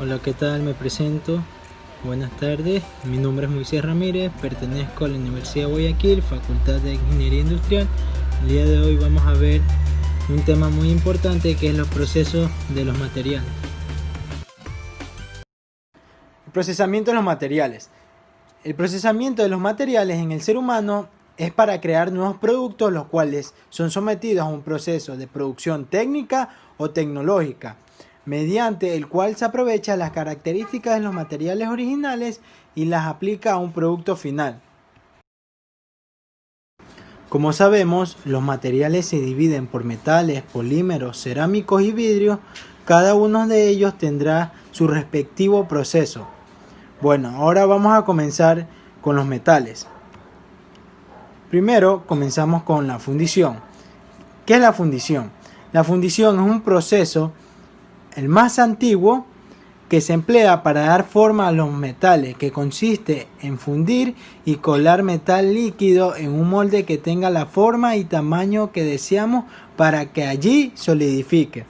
Hola, ¿qué tal? Me presento. Buenas tardes, mi nombre es Moisés Ramírez, pertenezco a la Universidad de Guayaquil, Facultad de Ingeniería Industrial. El día de hoy vamos a ver un tema muy importante que es los procesos de los materiales. El procesamiento de los materiales. El procesamiento de los materiales en el ser humano es para crear nuevos productos, los cuales son sometidos a un proceso de producción técnica o tecnológica, mediante el cual se aprovecha las características de los materiales originales y las aplica a un producto final. Como sabemos, los materiales se dividen por metales, polímeros, cerámicos y vidrios. Cada uno de ellos tendrá su respectivo proceso. Bueno, ahora vamos a comenzar con los metales. Primero comenzamos con la fundición. ¿Qué es la fundición? La fundición es un proceso, el más antiguo, que se emplea para dar forma a los metales, que consiste en fundir y colar metal líquido en un molde que tenga la forma y tamaño que deseamos para que allí solidifique.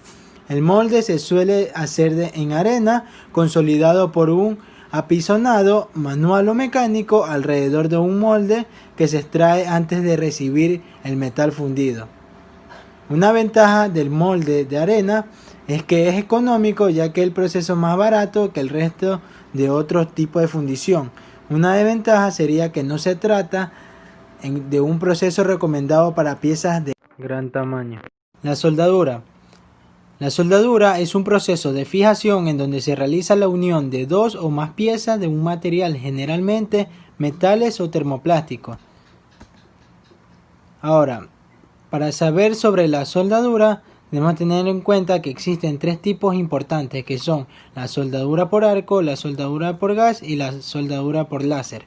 El molde se suele hacer en arena, consolidado por un apisonado manual o mecánico alrededor de un molde que se extrae antes de recibir el metal fundido. Una ventaja del molde de arena es que es económico, ya que el proceso es más barato que el resto de otros tipos de fundición. Una desventaja sería que no se trata de un proceso recomendado para piezas de gran tamaño. La soldadura. La soldadura es un proceso de fijación en donde se realiza la unión de dos o más piezas de un material, generalmente metales o termoplásticos. Ahora, para saber sobre la soldadura, debemos tener en cuenta que existen tres tipos importantes, que son la soldadura por arco, la soldadura por gas y la soldadura por láser.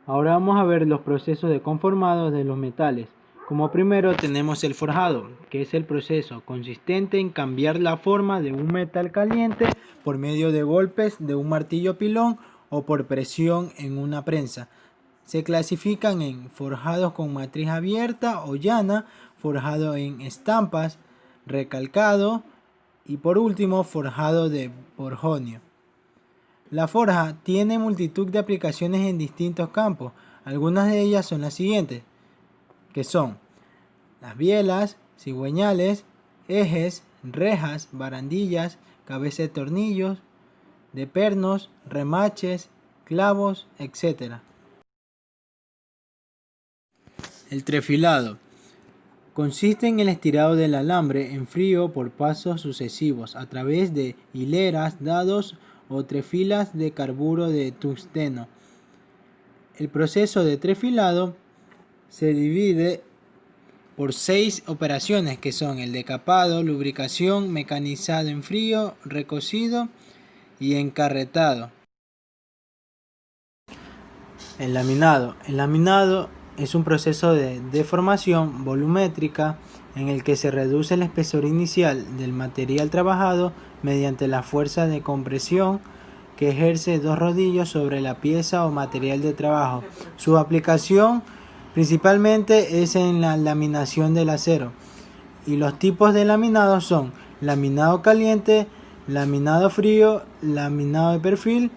Ahora vamos a ver los procesos de conformados de los metales. Como primero tenemos el forjado, que es el proceso consistente en cambiar la forma de un metal caliente por medio de golpes de un martillo pilón o por presión en una prensa. Se clasifican en forjados con matriz abierta o llana, forjado en estampas, recalcado y por último forjado de forjonio. La forja tiene multitud de aplicaciones en distintos campos. Algunas de ellas son las siguientes, que son las bielas, cigüeñales, ejes, rejas, barandillas, cabezas de tornillos, de pernos, remaches, clavos, etc. El trefilado consiste en el estirado del alambre en frío por pasos sucesivos a través de hileras, dados o trefilas de carburo de tungsteno. El proceso de trefilado se divide por 6 operaciones, que son el decapado, lubricación, mecanizado en frío, recocido y encarretado. El laminado. El laminado es un proceso de deformación volumétrica en el que se reduce el espesor inicial del material trabajado mediante la fuerza de compresión que ejerce dos rodillos sobre la pieza o material de trabajo. Su aplicación principalmente es en la laminación del acero. Y los tipos de laminado son laminado caliente, laminado frío, laminado de perfil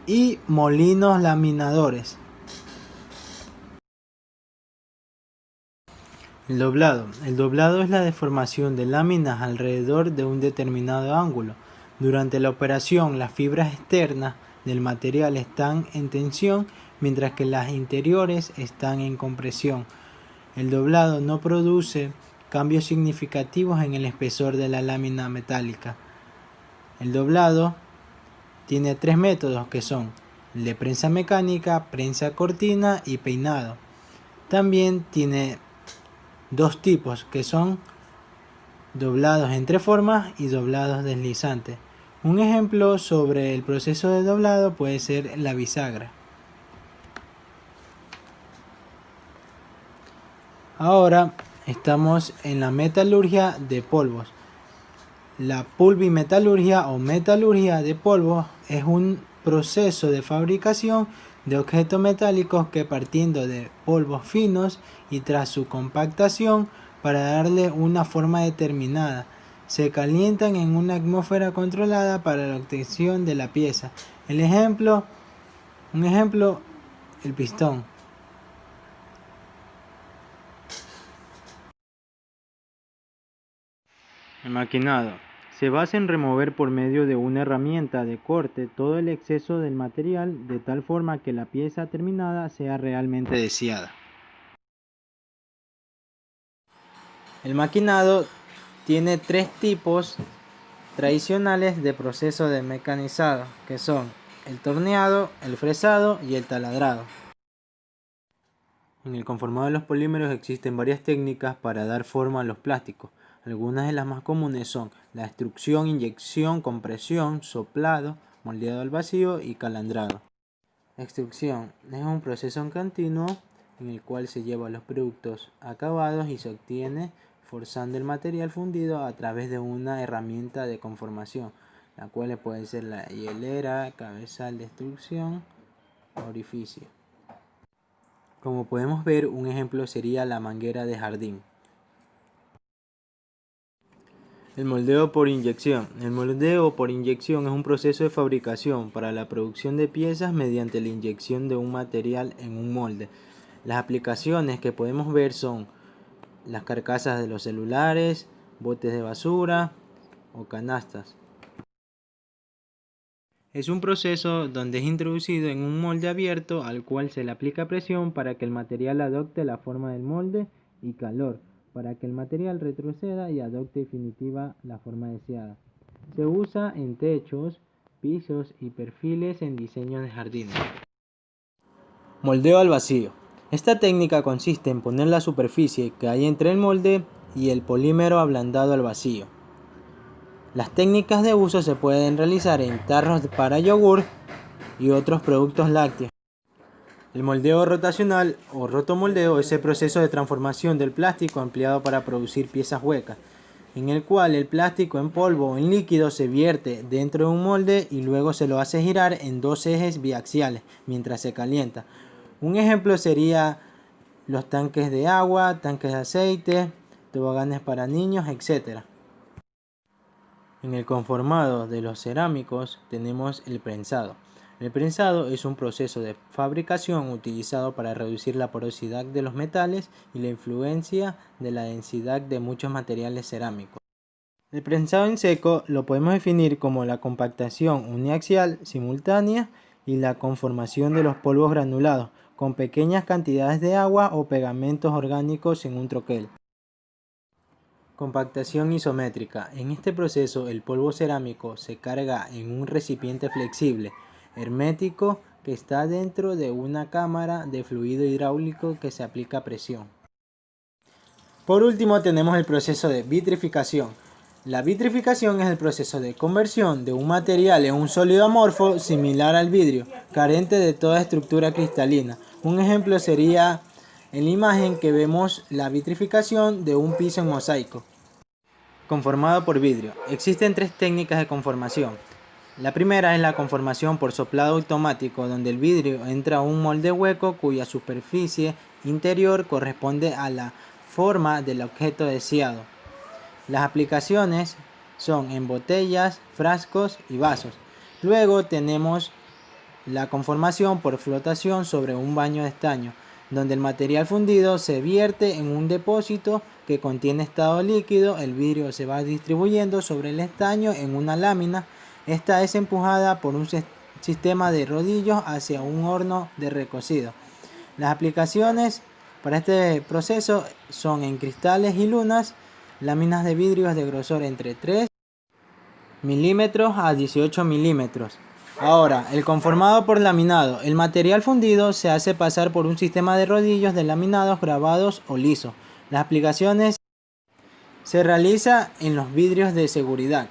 y molinos laminadores. El doblado. El doblado es la deformación de láminas alrededor de un determinado ángulo. Durante la operación, las fibras externas del material están en tensión, mientras que las interiores están en compresión. El doblado no produce cambios significativos en el espesor de la lámina metálica. El doblado tiene tres métodos, que son el de prensa mecánica, prensa cortina y peinado. También tiene dos tipos, que son doblados entre formas y doblados deslizantes. Un ejemplo sobre el proceso de doblado puede ser la bisagra. Ahora estamos en la metalurgia de polvos. La pulvimetalurgia o metalurgia de polvos es un proceso de fabricación de objetos metálicos que, partiendo de polvos finos y tras su compactación para darle una forma determinada, se calientan en una atmósfera controlada para la obtención de la pieza. Un ejemplo, el pistón. El maquinado se basa en remover por medio de una herramienta de corte todo el exceso del material de tal forma que la pieza terminada sea realmente deseada. El maquinado tiene tres tipos tradicionales de proceso de mecanizado, que son el torneado, el fresado y el taladrado. En el conformado de los polímeros existen varias técnicas para dar forma a los plásticos. Algunas de las más comunes son la extrusión, inyección, compresión, soplado, moldeado al vacío y calandrado. La extrusión es un proceso continuo en el cual se llevan los productos acabados y se obtiene forzando el material fundido a través de una herramienta de conformación, la cual puede ser la hielera, cabezal de extrusión, orificio. Como podemos ver, un ejemplo sería la manguera de jardín. El moldeo por inyección. El moldeo por inyección es un proceso de fabricación para la producción de piezas mediante la inyección de un material en un molde. Las aplicaciones que podemos ver son las carcasas de los celulares, botes de basura o canastas. Es un proceso donde es introducido en un molde abierto al cual se le aplica presión para que el material adopte la forma del molde y calor para que el material retroceda y adopte definitiva la forma deseada. Se usa en techos, pisos y perfiles en diseños de jardines. Moldeo al vacío. Esta técnica consiste en poner la superficie que hay entre el molde y el polímero ablandado al vacío. Las técnicas de uso se pueden realizar en tarros para yogur y otros productos lácteos. El moldeo rotacional o rotomoldeo es el proceso de transformación del plástico empleado para producir piezas huecas, en el cual el plástico en polvo o en líquido se vierte dentro de un molde y luego se lo hace girar en dos ejes biaxiales mientras se calienta. Un ejemplo sería los tanques de agua, tanques de aceite, toboganes para niños, etc. En el conformado de los cerámicos tenemos el prensado. El prensado es un proceso de fabricación utilizado para reducir la porosidad de los metales y la influencia de la densidad de muchos materiales cerámicos. El prensado en seco lo podemos definir como la compactación uniaxial simultánea y la conformación de los polvos granulados con pequeñas cantidades de agua o pegamentos orgánicos en un troquel. Compactación isométrica. En este proceso el polvo cerámico se carga en un recipiente flexible, hermético, que está dentro de una cámara de fluido hidráulico que se aplica presión. Por último tenemos el proceso de vitrificación. La vitrificación es el proceso de conversión de un material en un sólido amorfo similar al vidrio, carente de toda estructura cristalina. Un ejemplo sería en la imagen que vemos la vitrificación de un piso en mosaico. Conformado por vidrio. Existen tres técnicas de conformación. La primera es la conformación por soplado automático, donde el vidrio entra a un molde hueco cuya superficie interior corresponde a la forma del objeto deseado. Las aplicaciones son en botellas, frascos y vasos. Luego tenemos la conformación por flotación sobre un baño de estaño, donde el material fundido se vierte en un depósito que contiene estado líquido. El vidrio se va distribuyendo sobre el estaño en una lámina. Esta es empujada por un sistema de rodillos hacia un horno de recocido. Las aplicaciones para este proceso son en cristales y lunas, láminas de vidrio de grosor entre 3 milímetros a 18 milímetros. Ahora, el conformado por laminado. El material fundido se hace pasar por un sistema de rodillos de laminados grabados o lisos. Las aplicaciones se realizan en los vidrios de seguridad.